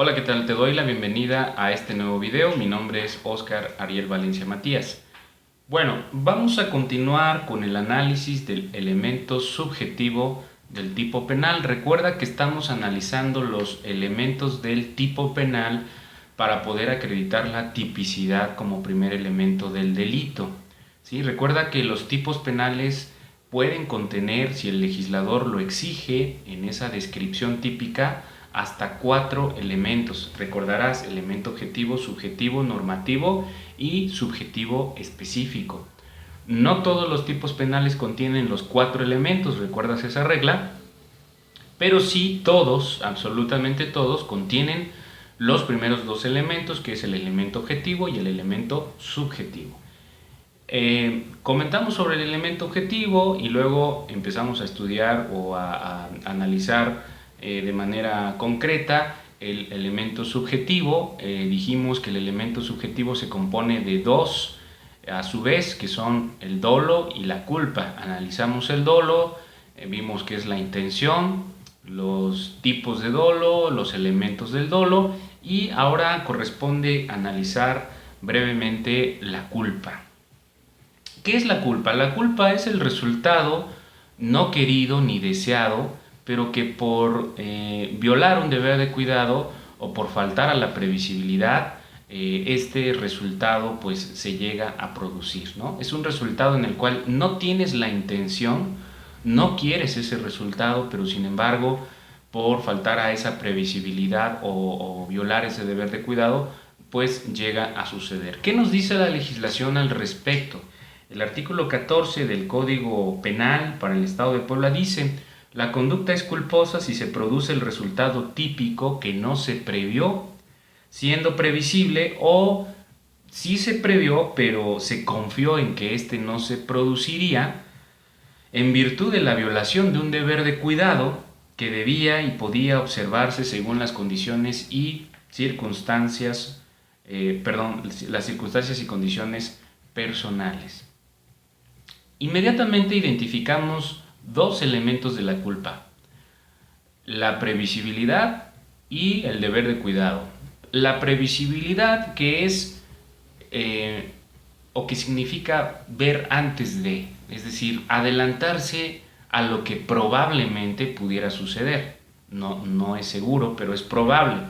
Hola, ¿qué tal? Te doy la bienvenida a este nuevo video. Mi nombre es Óscar Ariel Valencia Matías. Bueno, vamos a continuar con el análisis del elemento subjetivo del tipo penal. Recuerda que estamos analizando los elementos del tipo penal para poder acreditar la tipicidad como primer elemento del delito. ¿Sí? Recuerda que los tipos penales pueden contener, si el legislador lo exige en esa descripción típica, hasta 4 elementos. Recordarás: elemento objetivo, subjetivo, normativo y subjetivo específico. No todos los tipos penales contienen los 4 elementos, ¿recuerdas esa regla? Pero sí todos, absolutamente todos, contienen los primeros 2 elementos, que es el elemento objetivo y el elemento subjetivo. Comentamos sobre el elemento objetivo y luego empezamos a estudiar o a analizar de manera concreta el elemento subjetivo. Dijimos que el elemento subjetivo se compone de 2 a su vez, que son el dolo y la culpa. Analizamos el dolo, vimos que es la intención, los tipos de dolo, los elementos del dolo, y ahora corresponde analizar brevemente la culpa. ¿Qué es la culpa? La culpa es el resultado no querido ni deseado, pero que por violar un deber de cuidado o por faltar a la previsibilidad, este resultado pues se llega a producir, ¿no? Es un resultado en el cual no tienes la intención, no quieres ese resultado, pero sin embargo, por faltar a esa previsibilidad o violar ese deber de cuidado, pues llega a suceder. ¿Qué nos dice la legislación al respecto? El artículo 14 del Código Penal para el Estado de Puebla dice: la conducta es culposa si se produce el resultado típico que no se previó, siendo previsible, o si se previó pero se confió en que éste no se produciría, en virtud de la violación de un deber de cuidado que debía y podía observarse según las condiciones y circunstancias, las circunstancias y condiciones personales. Inmediatamente identificamos 2 elementos de la culpa: la previsibilidad y el deber de cuidado. La previsibilidad, que es o que significa ver antes de, es decir, adelantarse a lo que probablemente pudiera suceder. No es seguro, pero es probable.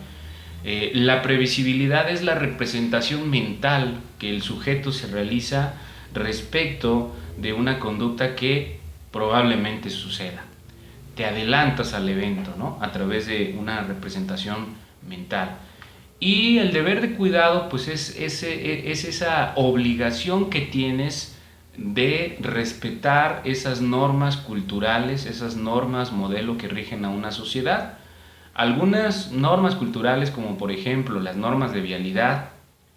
La previsibilidad es la representación mental que el sujeto se realiza respecto de una conducta que probablemente suceda. Te adelantas al evento, ¿no? A través de una representación mental. Y el deber de cuidado pues es esa obligación que tienes de respetar esas normas culturales, esas normas modelo que rigen a una sociedad. Algunas normas culturales, como por ejemplo las normas de vialidad,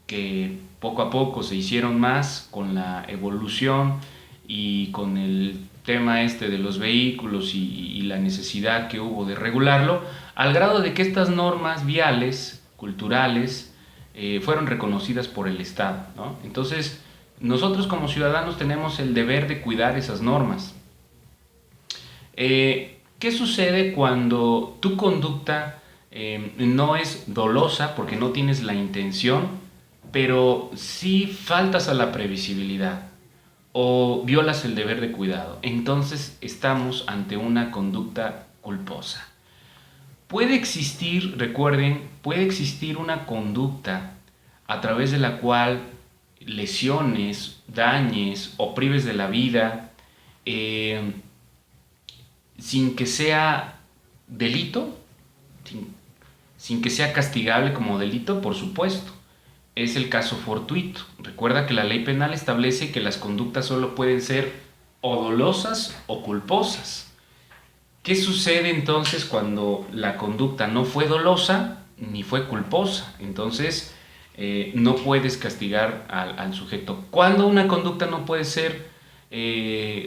que poco a poco se hicieron más con la evolución y con el tema de los vehículos y la necesidad que hubo de regularlo, al grado de que estas normas viales, culturales, fueron reconocidas por el Estado, ¿no? Entonces, nosotros como ciudadanos tenemos el deber de cuidar esas normas. ¿Qué sucede cuando tu conducta no es dolosa porque no tienes la intención, pero sí faltas a la previsibilidad o violas el deber de cuidado? Entonces estamos ante una conducta culposa. Puede existir, recuerden, puede existir una conducta a través de la cual lesiones, dañes o prives de la vida sin que sea delito, sin que sea castigable como delito, por supuesto. Es el caso fortuito. Recuerda que la ley penal establece que las conductas solo pueden ser o dolosas o culposas. ¿Qué sucede entonces cuando la conducta no fue dolosa ni fue culposa? Entonces no puedes castigar al sujeto. ¿Cuándo una conducta no puede ser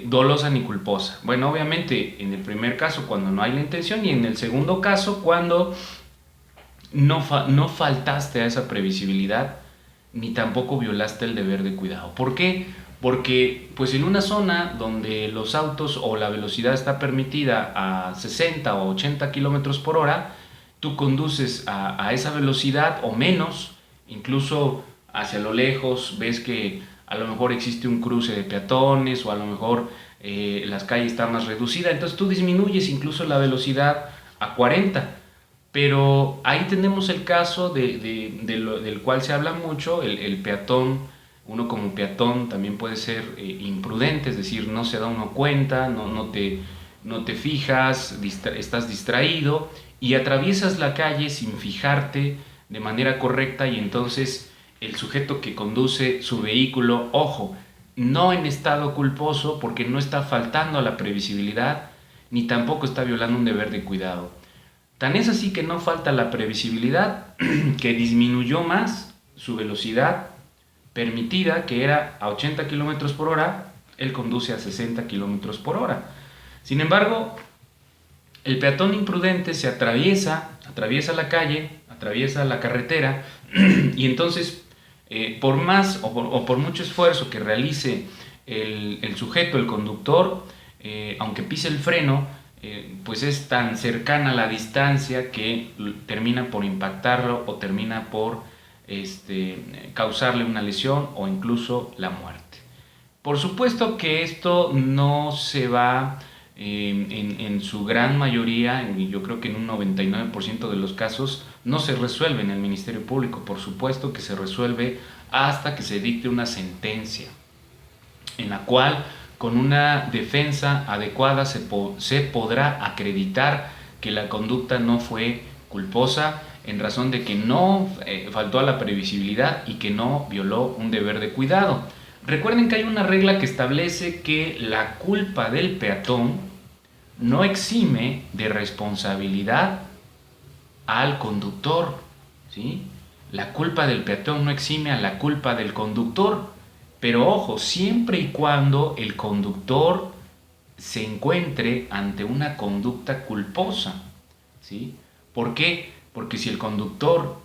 dolosa ni culposa? Bueno, obviamente en el primer caso cuando no hay la intención, y en el segundo caso cuando no faltaste a esa previsibilidad ni tampoco violaste el deber de cuidado. ¿Por qué? Porque pues en una zona donde los autos o la velocidad está permitida a 60 o 80 kilómetros por hora, tú conduces a esa velocidad o menos, incluso hacia lo lejos ves que a lo mejor existe un cruce de peatones o a lo mejor las calles están más reducidas, entonces tú disminuyes incluso la velocidad a 40. Pero ahí tenemos el caso del cual se habla mucho, el peatón. Uno como peatón también puede ser imprudente, es decir, no se da uno cuenta, no te fijas, estás distraído y atraviesas la calle sin fijarte de manera correcta, y entonces el sujeto que conduce su vehículo, ojo, no en estado culposo porque no está faltando a la previsibilidad ni tampoco está violando un deber de cuidado. Tan es así que no falta la previsibilidad que disminuyó más su velocidad permitida, que era a 80 km por hora, él conduce a 60 km por hora. Sin embargo, el peatón imprudente se atraviesa la calle, atraviesa la carretera, y entonces, por más o por mucho esfuerzo que realice el sujeto, el conductor, aunque pise el freno, pues es tan cercana la distancia que termina por impactarlo o termina por causarle una lesión o incluso la muerte. Por supuesto que esto no se va en su gran mayoría, yo creo que en un 99% de los casos, no se resuelve en el Ministerio Público. Por supuesto que se resuelve hasta que se dicte una sentencia en la cual con una defensa adecuada se podrá acreditar que la conducta no fue culposa en razón de que no faltó a la previsibilidad y que no violó un deber de cuidado. Recuerden que hay una regla que establece que la culpa del peatón no exime de responsabilidad al conductor, ¿sí? La culpa del peatón no exime a la culpa del conductor, pero ojo, siempre y cuando el conductor se encuentre ante una conducta culposa, ¿sí? ¿Por qué? Porque si el conductor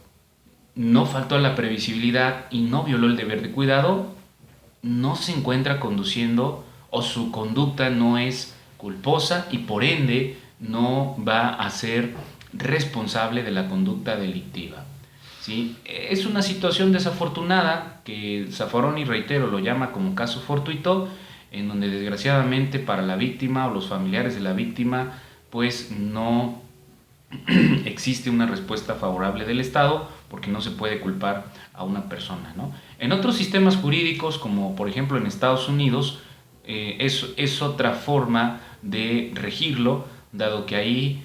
no faltó a la previsibilidad y no violó el deber de cuidado, no se encuentra conduciendo o su conducta no es culposa y por ende no va a ser responsable de la conducta delictiva, ¿sí? Es una situación desafortunada que Zaffaroni, reitero, lo llama como caso fortuito, en donde desgraciadamente para la víctima o los familiares de la víctima pues no existe una respuesta favorable del Estado porque no se puede culpar a una persona, ¿no? En otros sistemas jurídicos, como por ejemplo en Estados Unidos, es otra forma de regirlo, dado que ahí,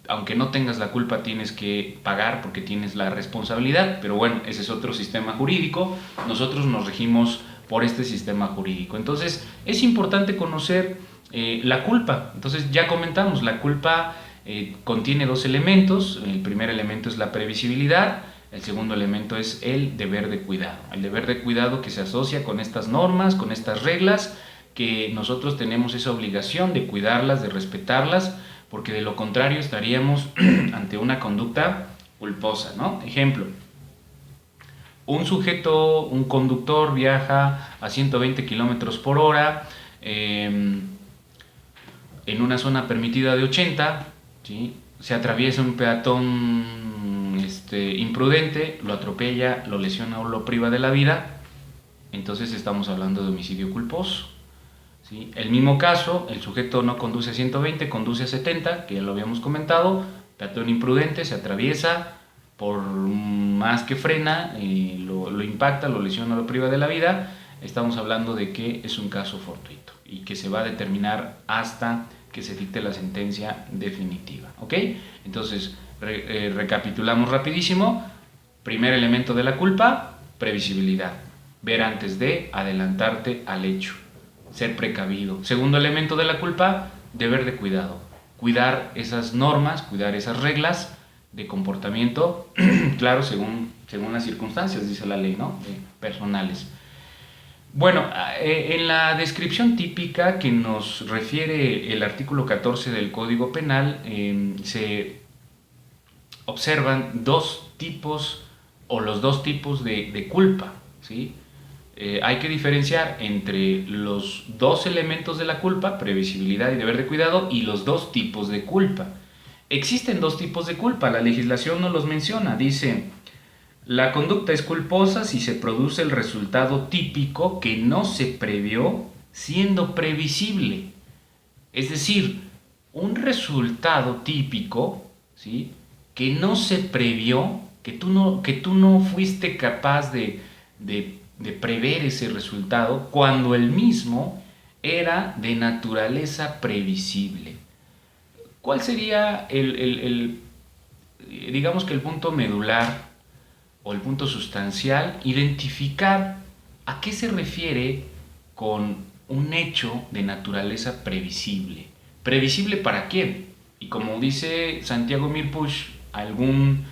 aunque no tengas la culpa, tienes que pagar porque tienes la responsabilidad, pero bueno, ese es otro sistema jurídico. Nosotros nos regimos por este sistema jurídico. Entonces, es importante conocer la culpa. Entonces, ya comentamos, la culpa contiene dos elementos. El primer elemento es la previsibilidad, el segundo elemento es el deber de cuidado. El deber de cuidado que se asocia con estas normas, con estas reglas, que nosotros tenemos esa obligación de cuidarlas, de respetarlas, porque de lo contrario estaríamos ante una conducta culposa, ¿no? Ejemplo, un sujeto, un conductor viaja a 120 kilómetros por hora en una zona permitida de 80, ¿sí? Se atraviesa un peatón imprudente, lo atropella, lo lesiona o lo priva de la vida, entonces estamos hablando de homicidio culposo, ¿sí? El mismo caso, el sujeto no conduce a 120, conduce a 70, que ya lo habíamos comentado, peatón imprudente, se atraviesa, por más que frena, lo impacta, lo lesiona, lo priva de la vida, estamos hablando de que es un caso fortuito y que se va a determinar hasta que se dicte la sentencia definitiva, ¿ok? Entonces, recapitulamos rapidísimo. Primer elemento de la culpa, previsibilidad. Ver antes de, adelantarte al hecho. Ser precavido. Segundo elemento de la culpa, deber de cuidado. Cuidar esas normas, cuidar esas reglas de comportamiento, claro, según las circunstancias, dice la ley, ¿no? Personales. Bueno, en la descripción típica que nos refiere el artículo 14 del Código Penal, se observan dos tipos o los dos tipos de culpa, ¿sí? Hay que diferenciar entre los dos elementos de la culpa, previsibilidad y deber de cuidado, y los dos tipos de culpa. Existen dos tipos de culpa, la legislación no los menciona, dice, la conducta es culposa si se produce el resultado típico que no se previó siendo previsible. Es decir, un resultado típico, ¿sí?, que no se previó, que tú no fuiste capaz de prever ese resultado cuando el mismo era de naturaleza previsible. ¿Cuál sería digamos que el punto medular o el punto sustancial? Identificar a qué se refiere con un hecho de naturaleza previsible. ¿Previsible para quién? Y como dice Santiago Mirpuch, algún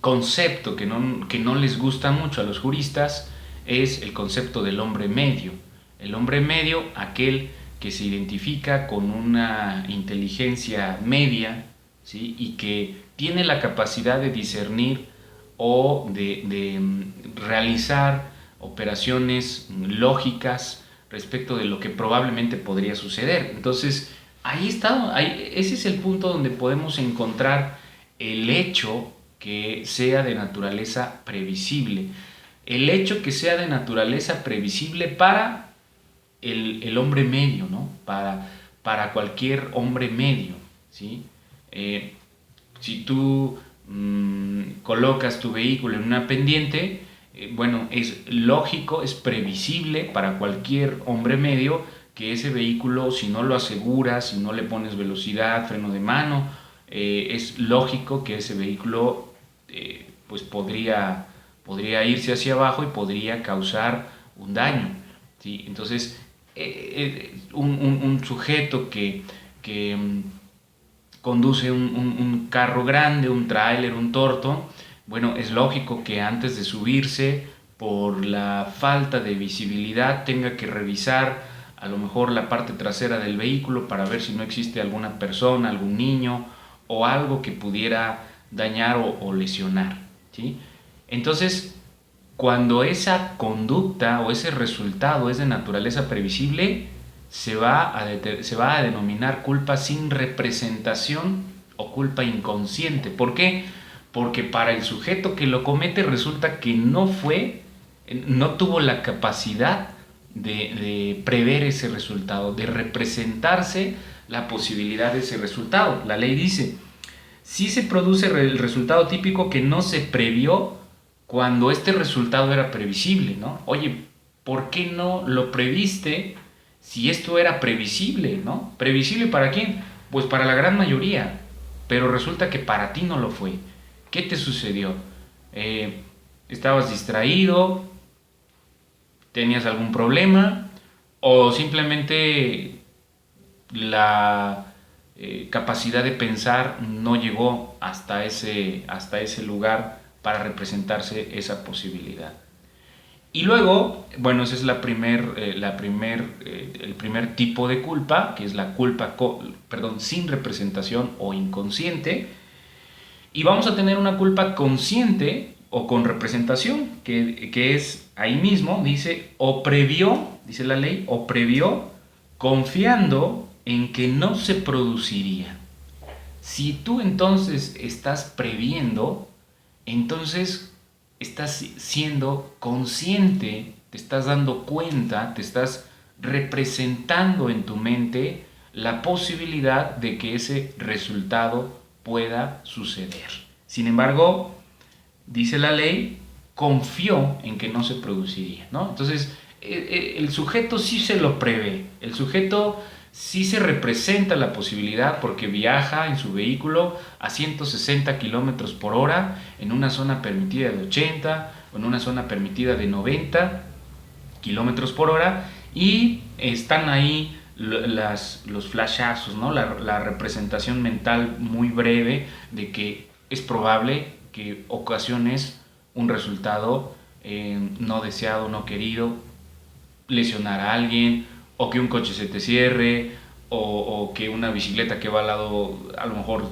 concepto que no les gusta mucho a los juristas es el concepto del hombre medio. El hombre medio, aquel que se identifica con una inteligencia media, ¿sí?, y que tiene la capacidad de discernir o de realizar operaciones lógicas respecto de lo que probablemente podría suceder. Entonces, ese es el punto donde podemos encontrar el hecho que sea de naturaleza previsible. El hecho que sea de naturaleza previsible para el hombre medio, ¿no? Para cualquier hombre medio, ¿sí? Si tú colocas tu vehículo en una pendiente, bueno, es lógico, es previsible para cualquier hombre medio que ese vehículo, si no lo aseguras, si no le pones velocidad, freno de mano, es lógico que ese vehículo pues podría irse hacia abajo y podría causar un daño, ¿sí? Entonces, un sujeto que conduce un carro grande, un tráiler, un torto, bueno, es lógico que antes de subirse, por la falta de visibilidad, tenga que revisar a lo mejor la parte trasera del vehículo para ver si no existe alguna persona, algún niño o algo que pudiera dañar o lesionar, ¿sí? Entonces, cuando esa conducta o ese resultado es de naturaleza previsible, se va a denominar culpa sin representación o culpa inconsciente. ¿Por qué? Porque para el sujeto que lo comete resulta que no tuvo la capacidad de prever ese resultado, de representarse la posibilidad de ese resultado. La ley dice, si se produce el resultado típico que no se previó cuando este resultado era previsible, ¿no? Oye, ¿por qué no lo previste si esto era previsible, ¿no? ¿Previsible para quién? Pues para la gran mayoría, pero resulta que para ti no lo fue. ¿Qué te sucedió? ¿Estabas distraído? ¿Tenías algún problema? ¿O simplemente la capacidad de pensar no llegó hasta ese lugar para representarse esa posibilidad? Y luego, bueno, ese es el primer tipo de culpa, que es la culpa sin representación o inconsciente. Y vamos a tener una culpa consciente o con representación, que es ahí mismo, dice, dice la ley, o previó confiando en que no se produciría. Si tú entonces estás previendo, entonces estás siendo consciente, te estás dando cuenta, te estás representando en tu mente la posibilidad de que ese resultado pueda suceder. Sin embargo, dice la ley, confió en que no se produciría, ¿no? Entonces, el sujeto sí se lo prevé, el sujeto sí se representa la posibilidad porque viaja en su vehículo a 160 kilómetros por hora en una zona permitida de 80 o en una zona permitida de 90 kilómetros por hora, y están ahí los flashazos, ¿no? La representación mental muy breve de que es probable que ocasiones un resultado no deseado, no querido, lesionar a alguien, o que un coche se te cierre, o que una bicicleta que va al lado, a lo mejor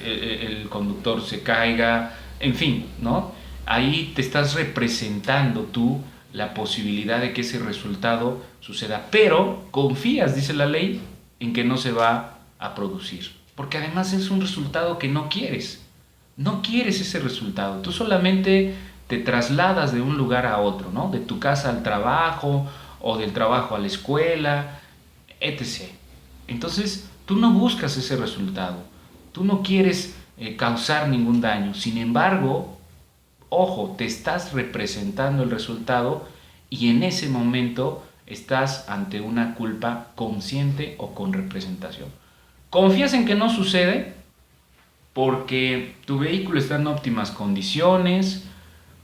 el conductor se caiga, en fin, ¿no? Ahí te estás representando tú la posibilidad de que ese resultado suceda, pero confías, dice la ley, en que no se va a producir. Porque además es un resultado que no quieres. No quieres ese resultado. Tú solamente te trasladas de un lugar a otro, ¿no? De tu casa al trabajo o del trabajo a la escuela, etc. Entonces, tú no buscas ese resultado. Tú no quieres causar ningún daño. Sin embargo, ojo, te estás representando el resultado y en ese momento estás ante una culpa consciente o con representación. ¿Confías en que no sucede? Porque tu vehículo está en óptimas condiciones,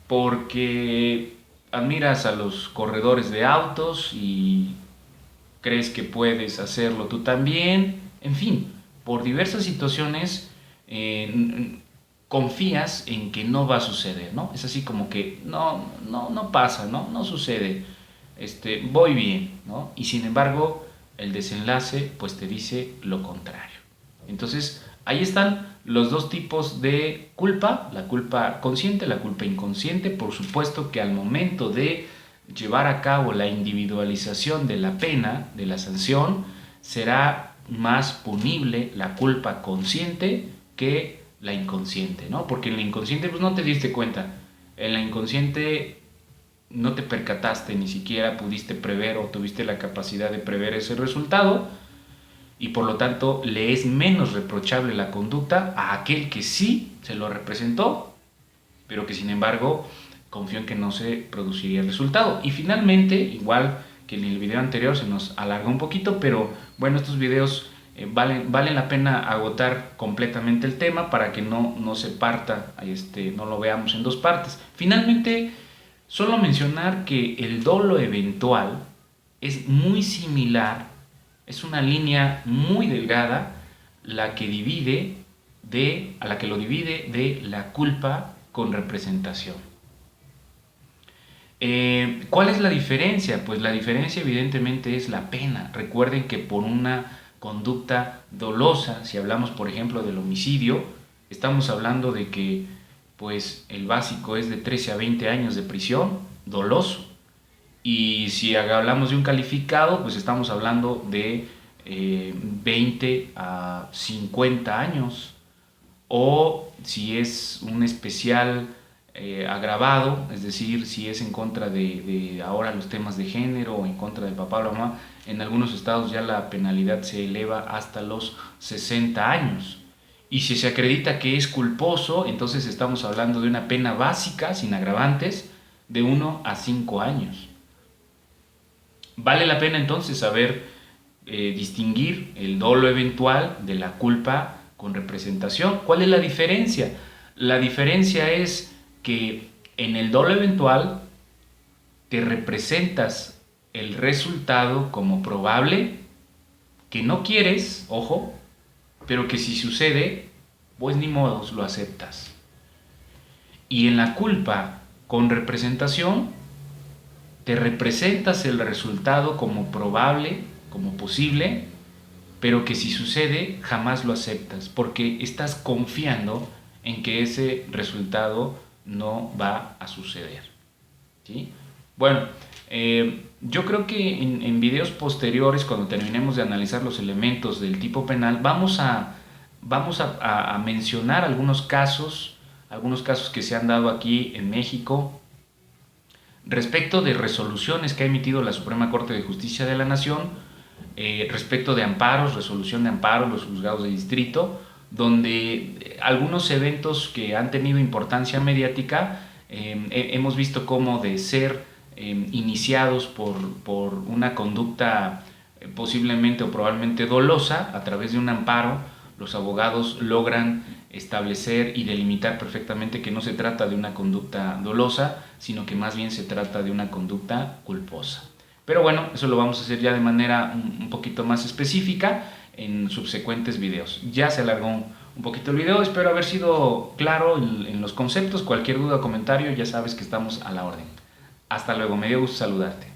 porque admiras a los corredores de autos y crees que puedes hacerlo tú también, en fin, por diversas situaciones confías en que no va a suceder, ¿no? Es así como que no pasa, no sucede, voy bien, ¿no? Y sin embargo, el desenlace pues te dice lo contrario. Entonces, ahí están los dos tipos de culpa, la culpa consciente, la culpa inconsciente. Por supuesto que al momento de llevar a cabo la individualización de la pena, de la sanción, será más punible la culpa consciente que la inconsciente, ¿no? Porque en la inconsciente pues no te diste cuenta, en la inconsciente no te percataste, ni siquiera pudiste prever o tuviste la capacidad de prever ese resultado, y por lo tanto le es menos reprochable la conducta a aquel que sí se lo representó, pero que sin embargo confió en que no se produciría el resultado. Y finalmente, igual que en el video anterior, se nos alargó un poquito, pero bueno, estos videos valen la pena agotar completamente el tema para que no se parta, no lo veamos en dos partes. Finalmente, solo mencionar que el dolo eventual es muy similar, es una línea muy delgada a la que lo divide de la culpa con representación. ¿Cuál es la diferencia? Pues la diferencia evidentemente es la pena. Recuerden que por una conducta dolosa, si hablamos por ejemplo del homicidio, estamos hablando de que pues el básico es de 13 a 20 años de prisión, doloso. Y si hablamos de un calificado, pues estamos hablando de 20 a 50 años. O si es un especial agravado, es decir, si es en contra de ahora los temas de género o en contra del papá o la mamá, en algunos estados ya la penalidad se eleva hasta los 60 años. Y si se acredita que es culposo, entonces estamos hablando de una pena básica, sin agravantes, de 1 a 5 años. Vale la pena entonces saber distinguir el dolo eventual de la culpa con representación. ¿Cuál es la diferencia? La diferencia es que en el dolo eventual te representas el resultado como probable, que no quieres, ojo, pero que si sucede, pues ni modo, lo aceptas. Y en la culpa con representación, te representas el resultado como probable, como posible, pero que si sucede, jamás lo aceptas, porque estás confiando en que ese resultado no va a suceder, ¿sí? Bueno, yo creo que en videos posteriores, cuando terminemos de analizar los elementos del tipo penal, vamos a mencionar algunos casos que se han dado aquí en México respecto de resoluciones que ha emitido la Suprema Corte de Justicia de la Nación, respecto de amparos, resolución de amparo, los juzgados de distrito, donde algunos eventos que han tenido importancia mediática hemos visto cómo de ser iniciados por una conducta posiblemente o probablemente dolosa, a través de un amparo, los abogados logran establecer y delimitar perfectamente que no se trata de una conducta dolosa, sino que más bien se trata de una conducta culposa. Pero bueno, eso lo vamos a hacer ya de manera un poquito más específica en subsecuentes videos. Ya se alargó un poquito el video, espero haber sido claro en los conceptos. Cualquier duda o comentario, ya sabes que estamos a la orden. Hasta luego, me dio gusto saludarte.